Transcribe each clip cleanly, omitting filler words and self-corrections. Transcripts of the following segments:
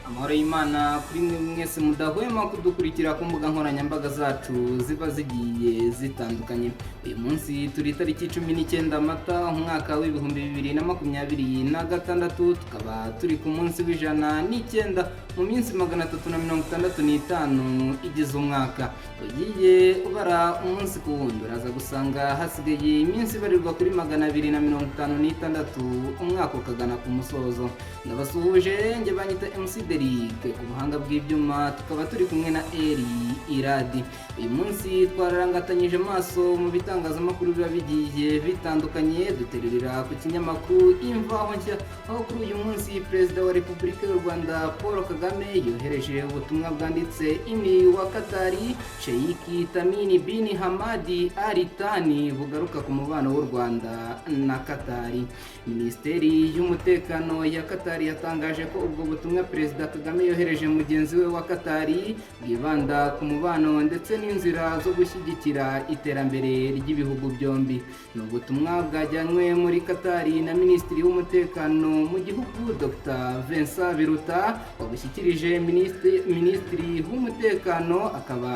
amahoro y'Imana kuri mwe mwese mudahwema kudukurikira ku mbuga nkoranyambaga zacu ziba zigiye zitandukanye. Uyu munsi turi tariki 19 Mata umwaka w'ibihumbi 2026, tukaba turi ku munsi w'109 mu minsi 365 igize umwaka. Ugiye ubara umunsi ku wundi uraza gusanga hasigaye iminsi barirwa kuri 256 umwaka ukagana ku musozo. Ndabasuhuje nge banyita MC ku buhanga bw'ibyuma, tukaba turi kumwe na Eri Iradi. Uyu munsi twararangatanyije amaso mu bitangazamakuru biba bigiye bitandukanye, dutererera ku kinyamakuru Imvaho Nshya, aho kuri uyu munsi Perezida wa Repubulika y'u Rwanda Paul Kagame yohereje ubutumwa bwanditse imi wa Katari Sheikh Tamim bin Hamad Al Thani bugaruka ku mubano w'u Rwanda na Katari. Minisiteri y'umutekano ya Katari yatangaje ko ubwo butumwa Perezida Kagame yohereje mugenzi we wa Katari bwibanda ku mubano ndetse n'inzira zo gushyigikira iterambere ry'ibihugu byombi. Ni ubutumwa bwajyanywe muri Katari na Minisitiri w'umutekano mu gihugu Dr. Vincent Biruta, wabushyikirije Minisitiri w'umutekano akaba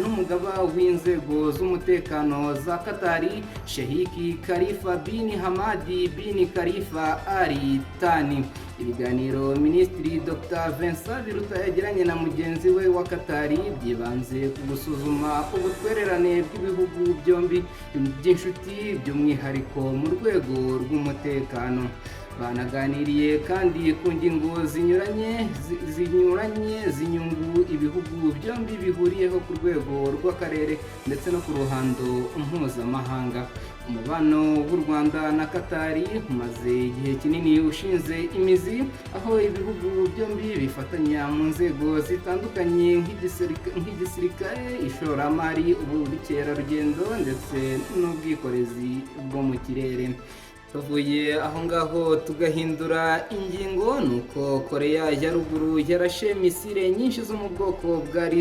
n'umugaba w'inzego z'umutekano za Katari Sheikh Khalifa bin Hamad bin Khalifa Al Thani. Ibiganiro Minisitiri Dr. Vincent Biruta yagiranye na mugenzi we wa Katari byibanze ku gusuzuma ubutwererane bw'ibihugu byombi by'inshuti, by'umwihariko mu rwego rw'umutekano. Banaganiriye kandi ku ngingo zinyuranye z'inyungu ibihugu byombi bihuriyeho ku rwego rw'akarere ndetse no ku ruhando mpuzamahanga. Umubano w'u Rwanda na Katari umaze igihe kinini ushinze imizi, aho ibihugu byombi bifatanya mu nzego zitandukanye nk'igisirikare, ishoramari, ubukerarugendo ndetse n'ubwikorezi bwo mu kirere. Tuvuye aho ngaho tugahindura ingingo, nuko Koreya ya Ruguru yarashe misile nyinshi zo mu bwoko bwa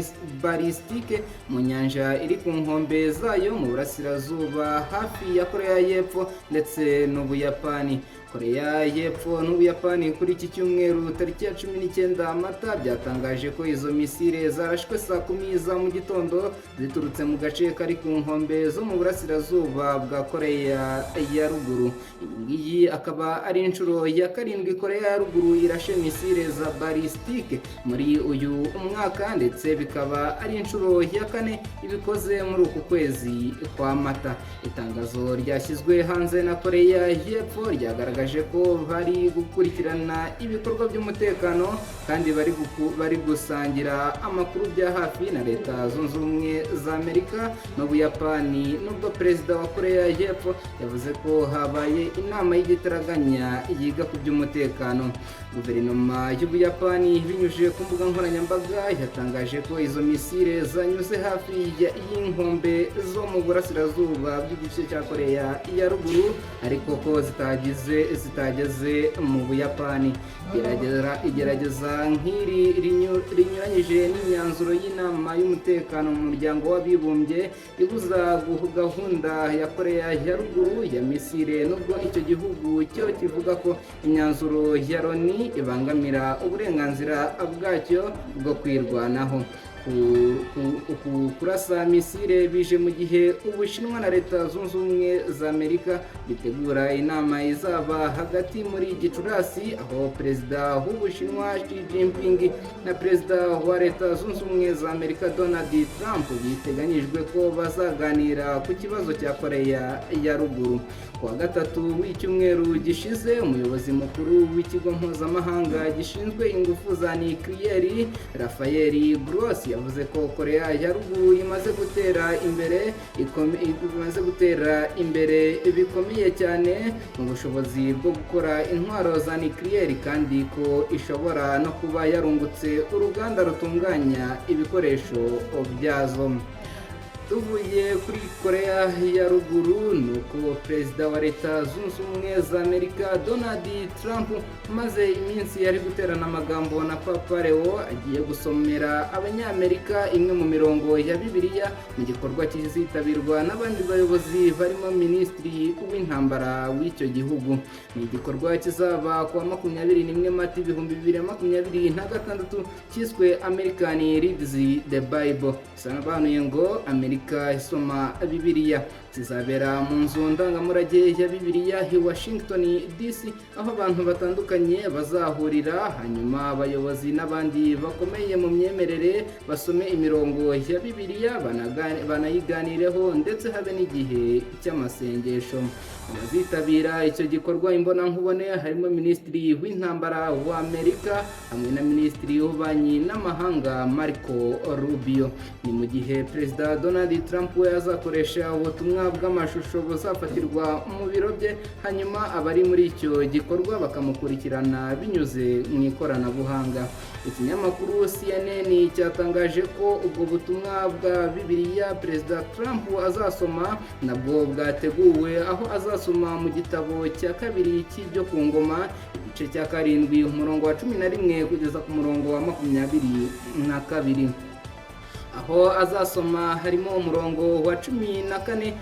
balisitike mu nyanja iri ku nkombe zayo mu Burasirazuba hafi ya Koreya y'Epfo ndetse n'Ubuyapani. Koreya y'Epfo n'Ubuyapani kuri iki Cyumweru tariki ya 19 Mata byatangaje ko izo misile zarashwe saa 10 za mu gitondo ziturutse mu gace kari ku nkombe zo mu Burasirazuba bwa Koreya ya Ruguru. Iyi akaba ari inshuro ya 7 Koreya ya Ruguru irashe misile za balisitike muri uyu umwaka, ndetse bikaba ari inshuro ya 4 ibikoze muri uku kwezi kwa Mata. Itangazo ryashyizwe hanze na Koreya y'Epfo ryagaragaje ko bari gukurikirana ibikorwa by'umutekano kandi bari gusangira amakuru bya hafi na Leta Zunze Ubumwe za Amerika n'Ubuyapani. Nubwo Perezida wa Koreya y'Epfo yavuze ko habaye inama y'igitaraganya yiga ku by'umutekano. Guverinoma y'Ubuyapani binyujije ku mbuga nkoranyambaga yatangaje ko izo misile zanyuze hafi y'inkombe zo mu Burasirazuba bw'igice cya Koreya ya Ruguru, ariko ko zitageze mu Buyapani. Igerageza nk'iri rinyuranyije n'imyanzuro y'inama y'umutekano mu muryango w'abibumbye ibuza gahunda ya Koreya ya Ruguru ya misile, nubwo icyo gihugu cyo kivuga ko imyanzuro ya Loni ibangamira uburenganzira bwacyo bwo kwirwanaho. Kurasa misile bije mu gihe Ubushinwa na Leta Zunze Ubumwe za Amerika bitegura inama izaba hagati muri Gicurasi, aho Perezida w'Ubushinwa Xi Jinping na Perezida wa Leta Zunze Ubumwe za Amerika Donald Trump biteganyijwe ko bazaganira ku kibazo cya Koreya ya Ruguru. Kuwa gatatu w'icyumweru gishize, umuyobozi mukuru w'ikigo mpuzamahanga gishinzwe ingufu za nucleaire Rafael Grossi yavuze ko Koreya ya Ruguru imaze gutera imbere bikomeye cyane mu bushobozi bwo gukora intwaro za nucleaire, kandi ko ishobora no kuba yarungutse uruganda rutunganya ibikoresho byazo. tuvuye kuri Koreya ya Ruguru nuko perezida wa leta zunze ubumwe za Amerika Donald Trump maze iminsi yari guterana amagambo na Papa Leo agiye gusomera abanyamerika imwe mu mirongo ya Bibiliya mu gikorwa kizitabirwa n'abandi bayobozi barimo minisitiri w'intambara w'icyo gihugu. Ni igikorwa kizaba ku wa 21 Mata 2026 cyiswe American Reads the Bible, bisobanuye ngo Amerika isoma Bibiliya. Kizabera mu nzu ndangamurage ya Bibiliya i Washington DC, aho abantu batandukanye bazahurira, hanyuma abayobozi n'abandi bakomeye mu myemerere basome imirongo ya Bibiliya banayiganireho ndetse habe n'igihe cy'amasengesho. Abazitabira icyo gikorwa imbonankubone harimo minisitiri w'intambara wa Amerika hamwe na minisitiri w'ububanyi n'amahanga Marco Rubio. Ni mu gihe perezida Donald Trump we azakoresha ubutumwa bw'amashusho buzafatirwa mu biro bye, hanyuma abari muri icyo gikorwa bakamukurikirana binyuze mu ikoranabuhanga. Ikinyamakuru CNN cyatangaje ko ubwo butumwa bwa Bibiliya perezida Trump azasoma nabwo bwateguwe, aho azasoma mu gitabo cya kabiri cy'ibyo ku ngoma igice cya 7 umurongo wa 11 kugeza ku murongo wa 22. Aho azasoma harimo umurongo wa 14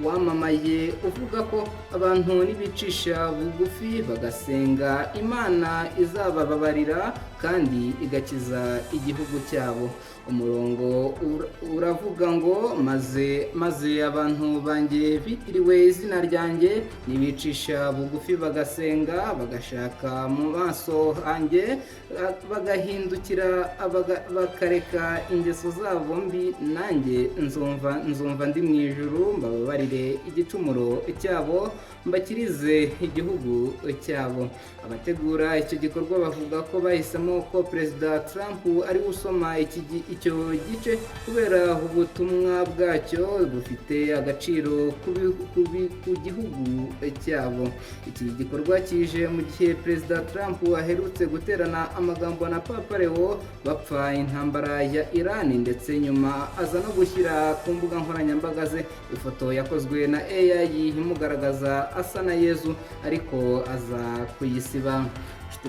wamamaye uvuga ko abantu nibicisha bugufi bagasenga, Imana izabababarira kandi igakiza igihugu cyabo. Umurongo uravuga ngo maze abantu banjye bitiriwe izina ryanjye nibicisha bugufi bagasenga bagashaka mu maso hanjye bagahindukira bakareka ingeso zabo mbi, nanjye nzumva ndi mu ijuru mbababarire igicumuro cyabo mbakirize igihugu cyabo. Abategura icyo gikorwa bavuga ko bahisemo ko perezida Trump ari gusoma icyo gice kubera ubutumwa bwacyo bufite agaciro ku gihugu cyabo. Iki gikorwa kije mu gihe perezida Trump aherutse guterana amagambo na Papa Leo bapfa intambara ya Iran, ndetse nyuma aza no gushyira ku mbuga nkoranyambaga ze ifoto yakozwe na AI imugaragaza asa na Yezu, ariko aza kuyisiba.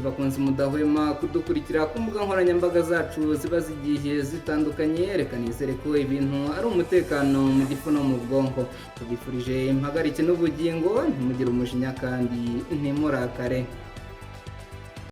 Bakunze mudahwema kudukurikira ku mbuga nkoranyambaga zacu ziba zigiye zitandukanye. Reka nizere ko ibintu ari umutekano mu gifu no mu bwonko. Tubifurije impagarike n'ubugingo, ntimugire umujinya kandi ntimurakare.